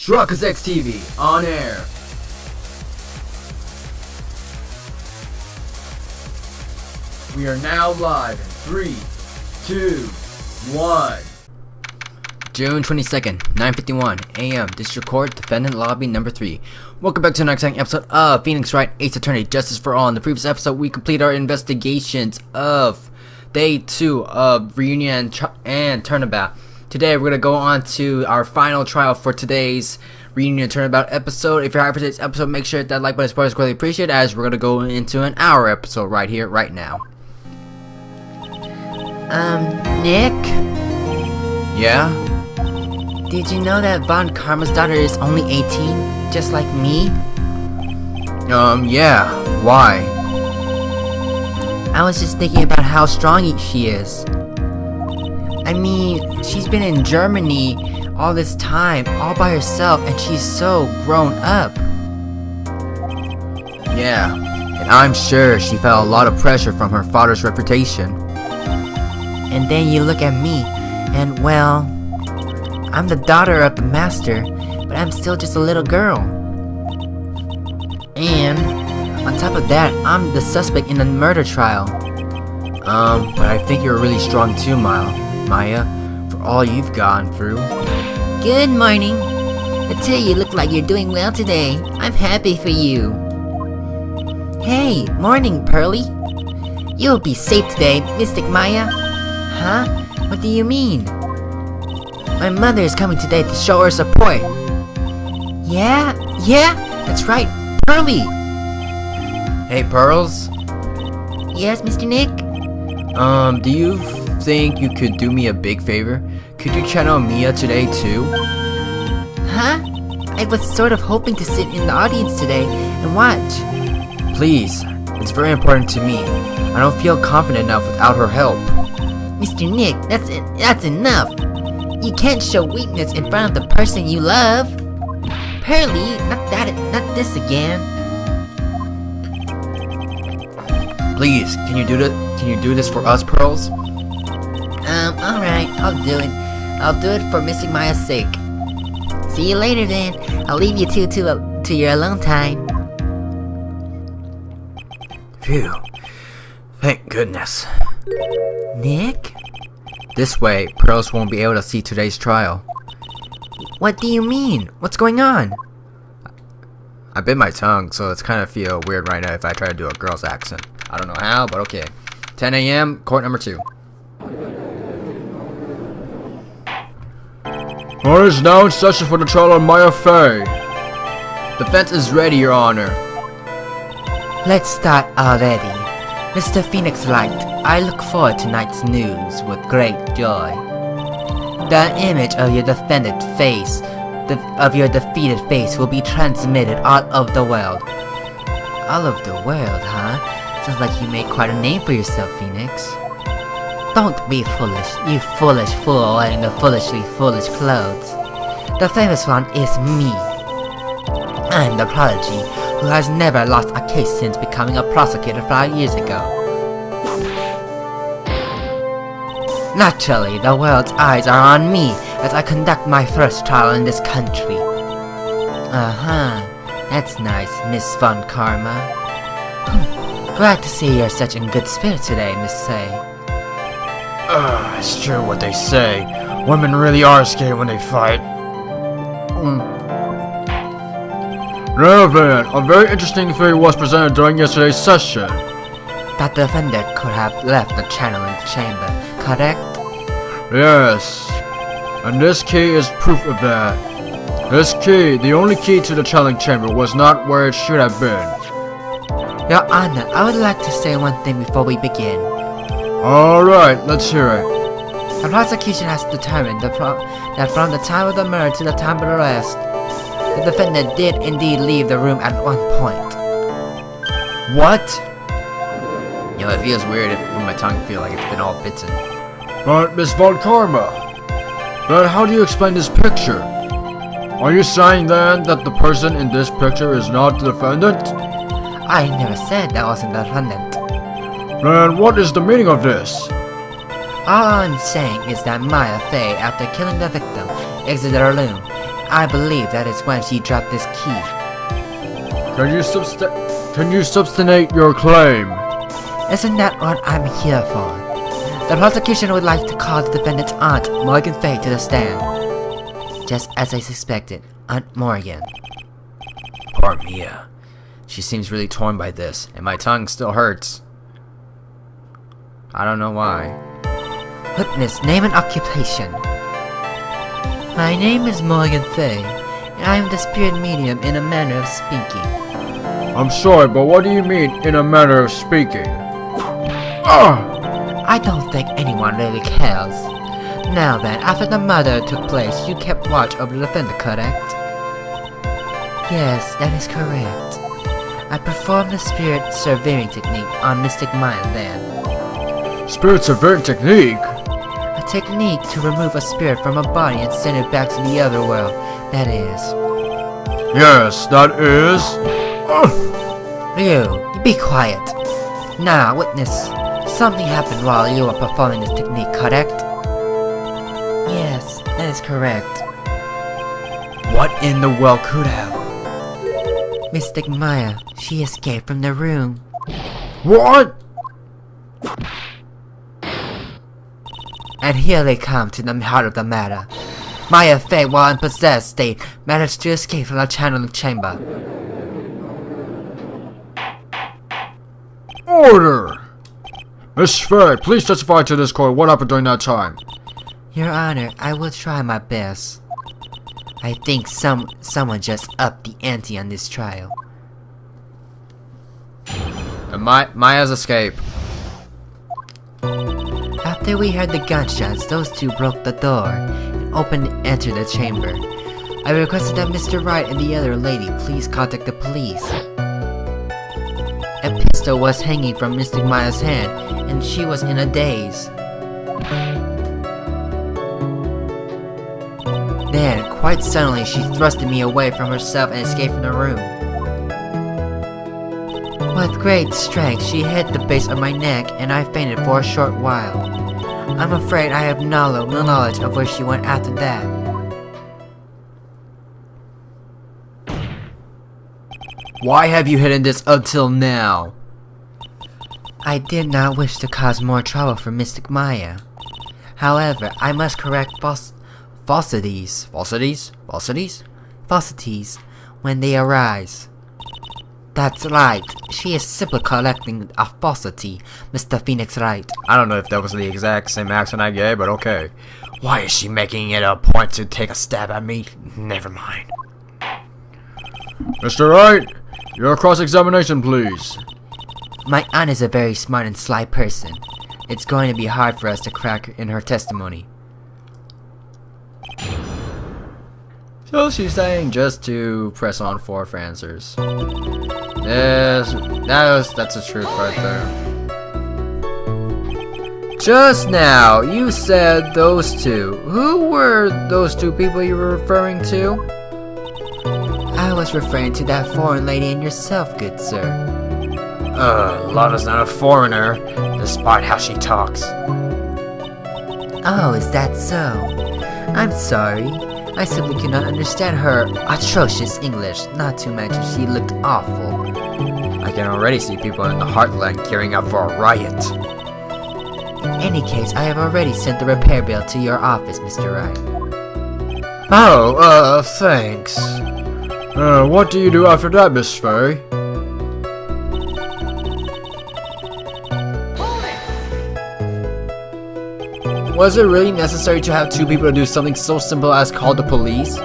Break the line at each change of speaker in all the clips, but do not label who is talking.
Truckers X TV on air. We are now live in 3, 2, 1. June 22nd, 9:51 a.m. District Court, Defendant Lobby Number 3. Welcome back to another exciting episode of Phoenix Wright, Ace Attorney, Justice for All. In the previous episode, we completed our investigations of Day 2 of Reunion and Turnabout. Today, we're going to go on to our final trial for today's Reunion Turnabout episode. If you're hyped for today's episode, make sure that like button is greatly appreciated, as we're going to go into an hour episode right here, right now.
Nick?
Yeah?
Did you know that Von Karma's daughter is only 18, just like me?
Yeah. Why?
I was just thinking about how strong she is. I mean, she's been in Germany all this time, all by herself, and she's so grown up.
Yeah, and I'm sure she felt a lot of pressure from her father's reputation.
And then you look at me, and well, I'm the daughter of the master, but I'm still just a little girl. And on top of that, I'm the suspect in the murder trial.
But I think you're really strong too, Maya, for all you've gone through.
Good morning. I tell you, look like you're doing well today. I'm happy for you. Hey, morning, Pearly. You'll be safe today, Mystic Maya. Huh? What do you mean? My mother is coming today to show her support. Yeah, that's right, Pearly.
Hey, Pearls?
Yes, Mr. Nick?
Do you think you could do me a big favor? Could you channel Mia today too?
Huh? I was sort of hoping to sit in the audience today and watch.
Please, it's very important to me. I don't feel confident enough without her help.
Mr. Nick, that's enough. You can't show weakness in front of the person you love. Pearly, not this again.
Please, can you do this for us, Pearls?
Alright, I'll do it. I'll do it for Missing Maya's sake. See you later then. I'll leave you to your alone time.
Phew. Thank goodness.
Nick?
This way, Pearls won't be able to see today's trial.
What do you mean? What's going on?
I bit my tongue, so it's kind of feel weird right now if I try to do a girl's accent. I don't know how, but okay. 10 a.m., court number 2. Court is now in session for the trial of Maya Fey. Defense is ready, Your Honor.
Let's start already. Mr. Phoenix Wright, I look forward to tonight's news with great joy. The image of your defeated face will be transmitted all over the world. All over the world, huh? Sounds like you made quite a name for yourself, Phoenix. Don't be foolish, you foolish fool wearing the foolishly foolish clothes. The famous one is me. I'm the prodigy who has never lost a case since becoming a prosecutor 5 years ago. Naturally, the world's eyes are on me as I conduct my first trial in this country. That's nice, Miss Von Karma. Glad to see you're such in good spirits today, Miss Fey.
It's true what they say. Women really are scared when they fight. Now then, a very interesting theory was presented during yesterday's session.
That the defendant could have left the channel in the chamber, correct?
Yes, and this key is proof of that. This key, the only key to the channeling chamber, was not where it should have been.
Your Honor, I would like to say one thing before we begin.
Alright, let's hear it.
The prosecution has determined that from the time of the murder to the time of the arrest, the defendant did indeed leave the room at one point.
What? It feels weird when my tongue feels like it's been all bitten. But Miss Von Karma, then how do you explain this picture? Are you saying then that the person in this picture is not the defendant?
I never said that wasn't the defendant.
Then what is the meaning of this?
All I'm saying is that Maya Fey, after killing the victim, exited her room I believe that is when she dropped this key.
Can you substantiate your claim?
Isn't that what I'm here for? The prosecution would like to call the defendant's aunt, Morgan Fay, to the stand. Just as I suspected, Aunt Morgan.
Poor Mia. She seems really torn by this, and my tongue still hurts. I don't know why.
Witness, name and occupation. My name is Morgan Fay, and I am the spirit medium in a manner of speaking.
I'm sorry, but what do you mean, in a manner of speaking?
I don't think anyone really cares. Now then, after the murder took place, you kept watch over the defendant, correct? Yes, that is correct. I performed the spirit surveying technique on Mystic Maya then.
Spirit surveying technique?
A technique to remove a spirit from a body and send it back to the other world, that is.
Yes, that is.
Ryu, be quiet. Now, witness, something happened while you were performing this technique, correct? Yes, that is correct.
What in the world could have?
Mystic Maya, she escaped from the room.
What?
And here they come to the heart of the matter. Maya Fay, while in possessed state, managed to escape from the channeling chamber.
Order! Miss Fay, please testify to this court what happened during that time.
Your Honor, I will try my best. I think someone just upped the ante on this trial.
Maya's escape.
After we heard the gunshots, those two broke the door and opened and entered the chamber. I requested that Mr. Wright and the other lady please contact the police. A pistol was hanging from Mystic Maya's hand, and she was in a daze. Then, quite suddenly, she thrusted me away from herself and escaped from the room. With great strength, she hit the base of my neck, and I fainted for a short while. I'm afraid I have no knowledge of where she went after that.
Why have you hidden this until now?
I did not wish to cause more trouble for Mystic Maya. However, I must correct falsities when they arise. That's right, she is simply collecting a falsity, Mr. Phoenix Wright.
I don't know if that was the exact same accent I gave, but okay. Why is she making it a point to take a stab at me? Never mind. Mr. Wright, your cross-examination, please.
My aunt is a very smart and sly person. It's going to be hard for us to crack in her testimony.
So she's saying just to press on for answers. Yes, that's the truth right there. Just now, you said those two. Who were those two people you were referring to?
I was referring to that foreign lady and yourself, good sir.
Lotta's not a foreigner, despite how she talks.
Oh, is that so? I'm sorry. I simply cannot understand her atrocious English, not to mention she looked awful.
I can already see people in the heartland gearing up for a riot.
In any case, I have already sent the repair bill to your office, Mr. Wright.
Oh, thanks. What do you do after that, Miss Fay? Was it really necessary to have two people to do something so simple as call the police?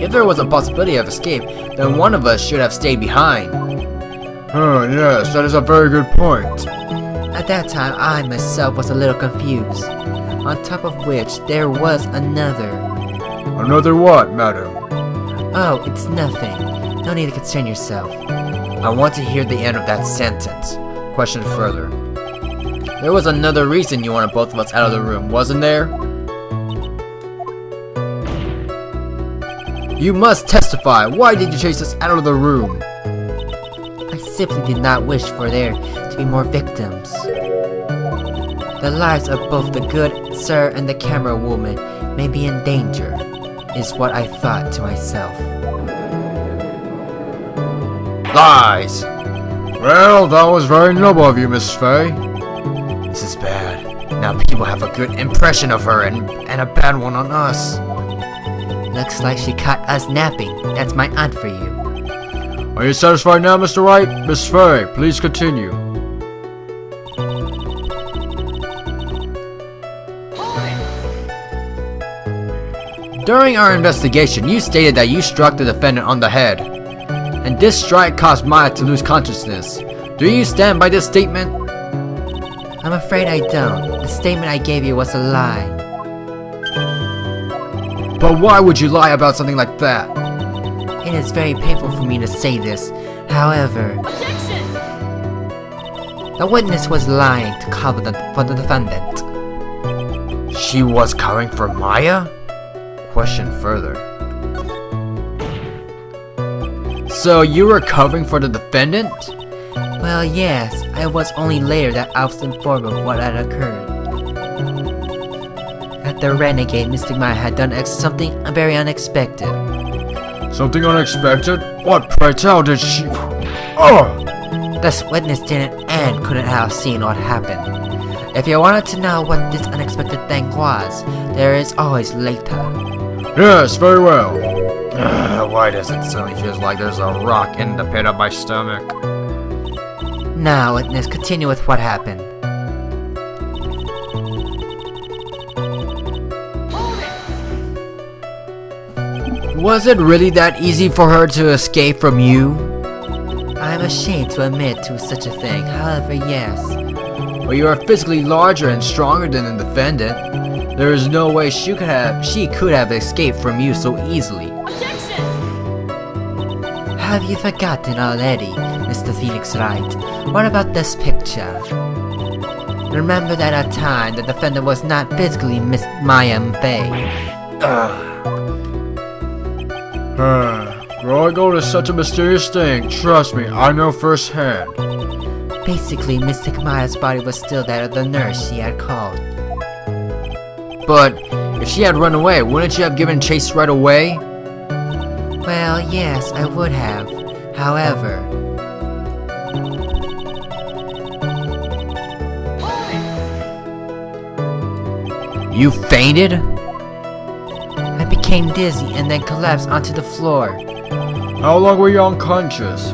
If there was a possibility of escape, then one of us should have stayed behind. Yes, that is a very good point.
At that time, I myself was a little confused. On top of which, there was another.
Another what, madam?
Oh, it's nothing. No need to concern yourself.
I want to hear the end of that sentence. Question further. There was another reason you wanted both of us out of the room, wasn't there? You must testify. Why did you chase us out of the room?
I simply did not wish for there to be more victims. The lives of both the good sir and the camera woman may be in danger. is what I thought to myself.
Lies! Well, that was very noble of you, Miss Fay. This is bad. Now people have a good impression of her and a bad one on us.
Looks like she caught us napping. That's my aunt for you.
Are you satisfied now, Mr. Wright? Miss Fay, please continue. During our investigation, you stated that you struck the defendant on the head, and this strike caused Maya to lose consciousness. Do you stand by this statement?
I'm afraid I don't. The statement I gave you was a lie.
But why would you lie about something like that?
It is very painful for me to say this. However,
Objection!
the witness was lying to cover for the defendant.
She was covering for Maya? Question further. So you were covering for the defendant?
Well, yes, I was only later that I was informed of what had occurred. That the renegade Mystic Maya had done something very unexpected.
Something unexpected? What, pray tell, did she... Oh!
This witness didn't and couldn't have seen what happened. If you wanted to know what this unexpected thing was, there is always later.
Yes, very well. Why does it suddenly feel like there's a rock in the pit of my stomach?
Now, witness, continue with what happened.
Was it really that easy for her to escape from you?
I am ashamed to admit to such a thing, however, yes.
But you are physically larger and stronger than the defendant. There is no way she could have escaped from you so easily.
Objection!
Have you forgotten already, Mr. Felix Wright? What about this picture? Remember that at the time the defendant was not physically Miss Maya Fay.
Growing old is such a mysterious thing. Trust me, I know firsthand.
Basically, Mystic Maya's body was still that of the nurse she had called.
But if she had run away, wouldn't you have given chase right away?
Well, yes, I would have. However,
you fainted?
I became dizzy and then collapsed onto the floor.
How long were you unconscious?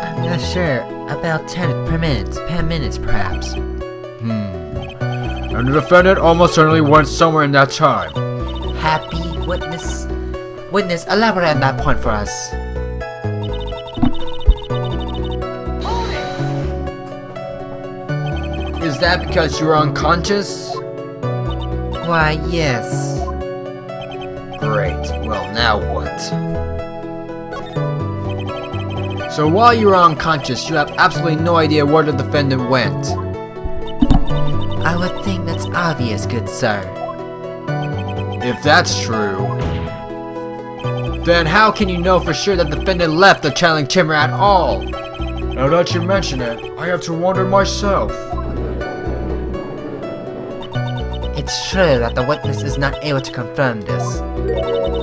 I'm not sure. About 10 minutes perhaps.
And the defendant almost certainly went somewhere in that time.
Happy witness? Witness, elaborate on that point for us.
Is that because you were unconscious?
Why, yes.
Great. Well, now what? So while you were unconscious, you have absolutely no idea where the defendant went.
I would think that's obvious, good sir.
If that's true, then how can you know for sure that the defendant left the channeling chamber at all? Now that you mention it, I have to wonder myself.
It's true that the witness is not able to confirm this.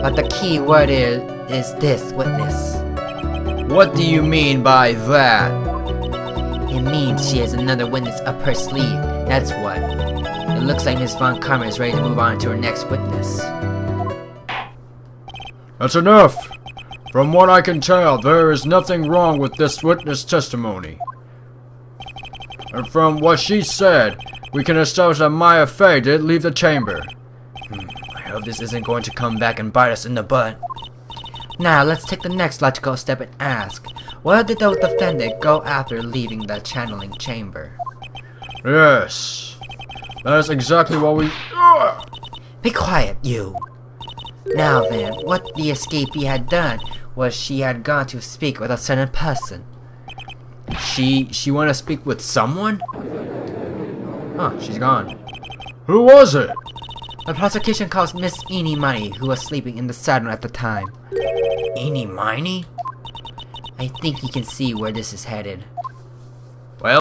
But the key word is this, witness.
What do you mean by that?
It means she has another witness up her sleeve, that's what. It looks like Miss Von Karma is ready to move on to her next witness.
That's enough. From what I can tell, there is nothing wrong with this witness testimony. And from what she said, we can establish that Maya Fay did leave the chamber. I hope this isn't going to come back and bite us in the butt.
Now, let's take the next logical step and ask, where did the defendant go after leaving the channeling chamber?
Yes. That is exactly what we...
Be quiet, you! Now then, what the escapee had done was she had gone to speak with a certain person.
She wanted to speak with someone? Huh, she's gone. Who was it?
The prosecution calls Miss Eenie Money, who was sleeping in the saddle at the time.
Eenie Miney?
I think you can see where this is headed.